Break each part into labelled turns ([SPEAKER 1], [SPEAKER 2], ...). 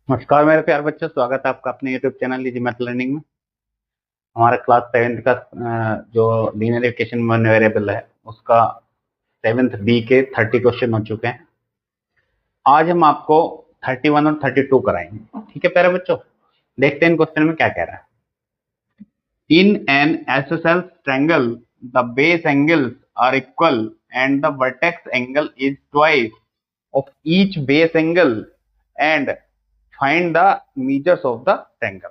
[SPEAKER 1] नमस्कार मेरे प्यारे बच्चों, स्वागत है आपका अपने YouTube चैनल लीजी मैथ लर्निंग में। हमारा क्लास 7 का जो लीनियर इक्वेशन वन वेरिएबल है उसका 7th बी के 30 क्वेश्चन हो चुके हैं। आज हम आपको 31 और 32 कराएंगे। ठीक है प्यारे बच्चों, देखते हैं इन क्वेश्चन में क्या कह रहा है। In an isosceles triangle the base angles are equal and the vertex angle is twice of each base angle and find the measures of the triangle.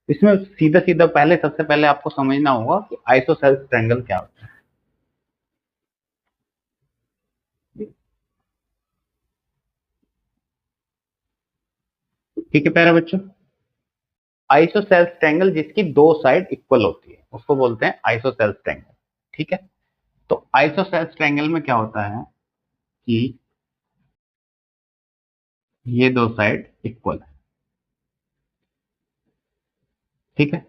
[SPEAKER 1] इसमें सीधा सीधा सबसे पहले आपको समझना होगा कि आइसोसेलेस ट्रायंगल क्या होता है। ठीक है प्यारे बच्चों, आइसोसेलेस ट्रायंगल जिसकी दो साइड इक्वल होती है उसको बोलते हैं आइसोसेलेस ट्रायंगल। ठीक है, तो आइसोसेलेस ट्रायंगल में क्या होता है कि ये दो साइड इक्वल है। ठीक है,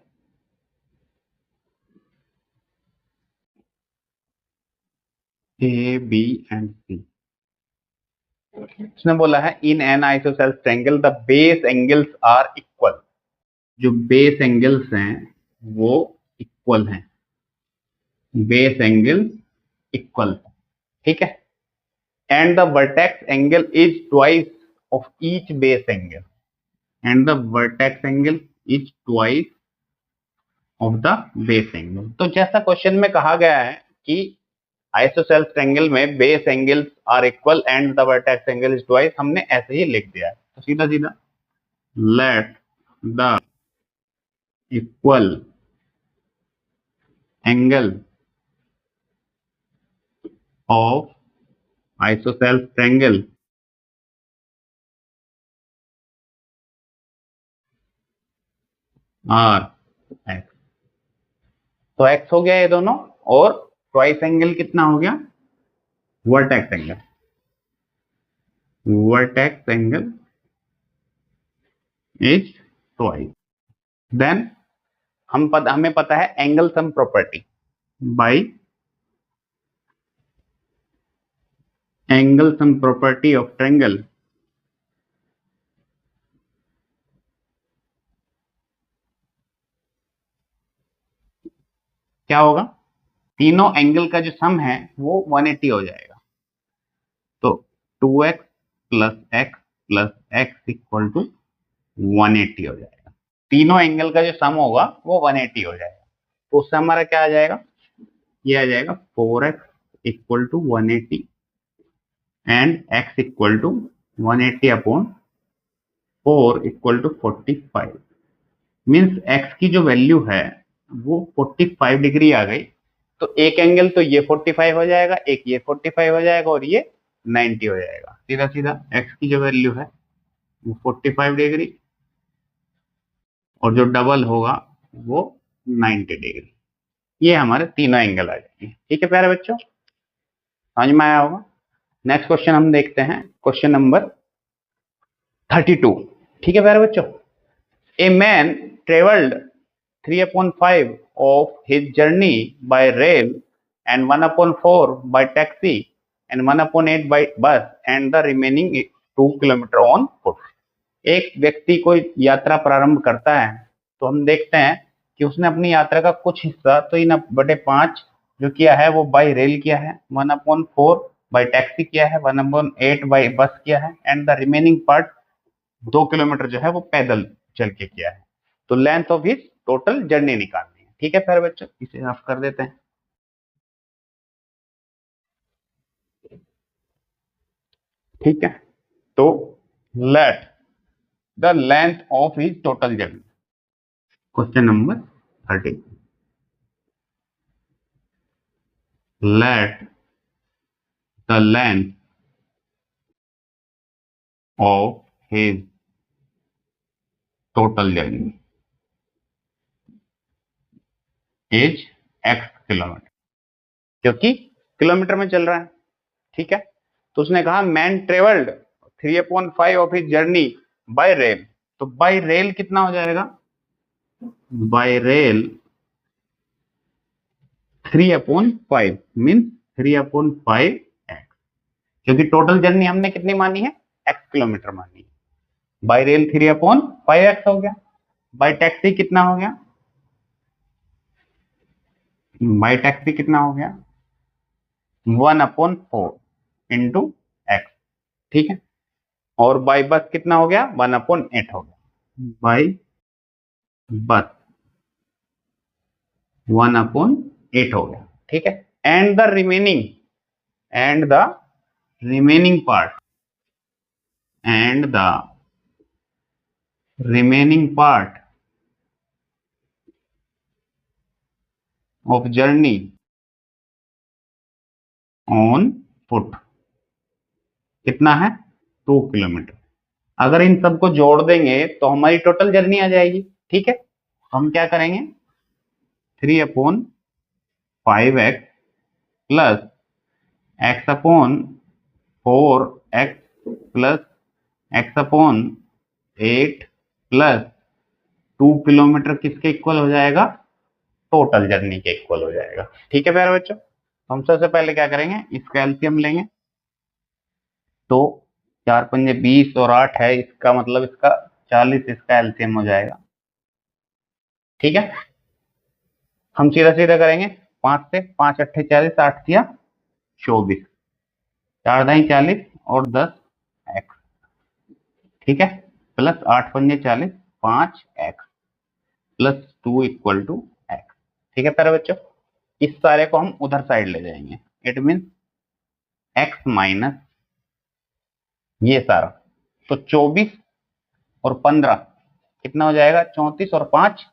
[SPEAKER 1] ए बी एंड सी। उसने बोला है in an isosceles triangle the base angles are equal. जो बेस एंगल्स हैं वो इक्वल हैं, बेस एंगल इक्वल। ठीक है, and the vertex angle is twice of each base angle, and the vertex angle is twice of the base angle। तो जैसा question में कहा गया है कि आइसोसेलेस ट्रायंगल में base angles are equal and the vertex angle is twice, हमने ऐसे ही लिख दिया है। तो सीधा सीधा let the equal angle of isosceles triangle are X. तो एक्स हो गया ये दोनों, और ट्वाइस एंगल कितना हो गया, vertex angle. Vertex angle is twice. Then हमें पता है angle sum property by angle sum property of triangle क्या होगा, तीनों एंगल का जो सम है वो 180 हो जाएगा। तो 2x plus X plus X equal to 180 हो जाएगा। तीनों एंगल का जो सम होगा वो 180 हो जाएगा। तो उससे हमारा क्या आ जाएगा, ये आ जाएगा 4x equal to 180 and x equal to 180 upon 4 equal to 45। Means x की जो वैल्यू है वो 45 डिग्री आ गई। तो एक एंगल तो ये 45 हो जाएगा, एक ये 45 हो जाएगा और ये 90 हो जाएगा। सीधा सीधा x की जो वैल्यू है वो 45 डिग्री और जो डबल होगा वो 90 डिग्री। ये हमारे तीनों एंगल आ जाएंगे। ठीक है प्यारे बच्चों, समझ में आया होगा। नेक्स्ट क्वेश्चन हम देखते हैं, क्वेश्चन नंबर 32। ठीक है प्यारे बच्चों, a man travelled 3/5 of his journey by rail and 1/4 by taxi and 1/8 by bus and the remaining 2 kilometre on foot। एक व्यक्ति कोई यात्रा प्रारंभ करता है तो हम देखते हैं कि उसने अपनी यात्रा का कुछ हिस्सा तो 3/5 जो किया है वो बाय रेल किया है, 1/4 बाय टैक्सी किया है, 1/8 बाय बस किया है and the remaining part 2 kilometre जो है वो पैदल चल के किया है। तो length of his total journey निकालनी है। ठीक है प्यारे बच्चों, इसे आप कर देते हैं। ठीक है, तो let the length of his total journey. Question number 30, let the length of his total journey is x kilometre, क्योंकि किलोमीटर में चल रहा है। ठीक है, तो उसने कहा man travelled 3/5 of his journey bye rail. तो बाय रेल कितना हो जाएगा, बाय रेल 3/5 मीन 3/5 एक्स, क्योंकि टोटल जर्नी हमने कितनी मानी है, x किलोमीटर मानी है। बाई रेल 3/5x हो गया। बाई टैक्सी कितना हो गया? बाई टैक्सी कितना हो गया? 1/4 इंटू एक्स, ठीक है। और बाई बस कितना हो गया? 1/8 हो गया। बाई बस 1/8 हो गया, ठीक है। And the remaining, and the remaining part, and the remaining part of journey on foot कितना है? 2 किलोमीटर। अगर इन सबको जोड़ देंगे तो हमारी टोटल जर्नी आ जाएगी, ठीक है। तो हम क्या करेंगे? 3/5x plus x/4x plus x/8 plus 2 kilometre किसके इक्वल हो जाएगा? टोटल जर्नी के इक्वल हो जाएगा, ठीक है प्यारे बच्चों। हम सबसे पहले क्या करेंगे? इसका एलसीएम लेंगे। तो 4×5 = 20 और 8 है, इसका मतलब इसका 40 इसका एलसीएम हो जाएगा, ठीक है। हम सीधा सीधा करेंगे 5 से, 5×8 = 40, 8×3 = 24, 4×2 = 40 और 10x, ठीक है। प्लस 8×5 = 40, 5x प्लस 2 = x, ठीक है प्यारे बच्चों। इस सारे को हम उधर साइड ले जाएंगे। इट मीन x माइनस ये सारा। तो 24 और 15 कितना हो जाएगा? 34 और 5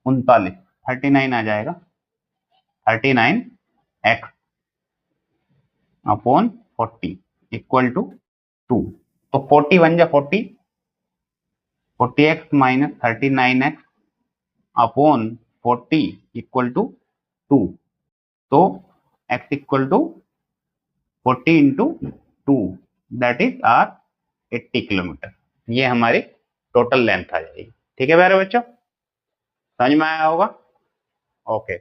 [SPEAKER 1] 39, 39 आ जाएगा। 39x upon 40 equal to 2। तो 40×1 = 40, 40x minus 39x upon 40 equal to 2। तो x equal to 40 into 2, that is are 80 kilometre. ये हमारी टोटल लेंथ आ जाएगी, ठीक है प्यारे बच्चों, समझ में आया होगा? ओके।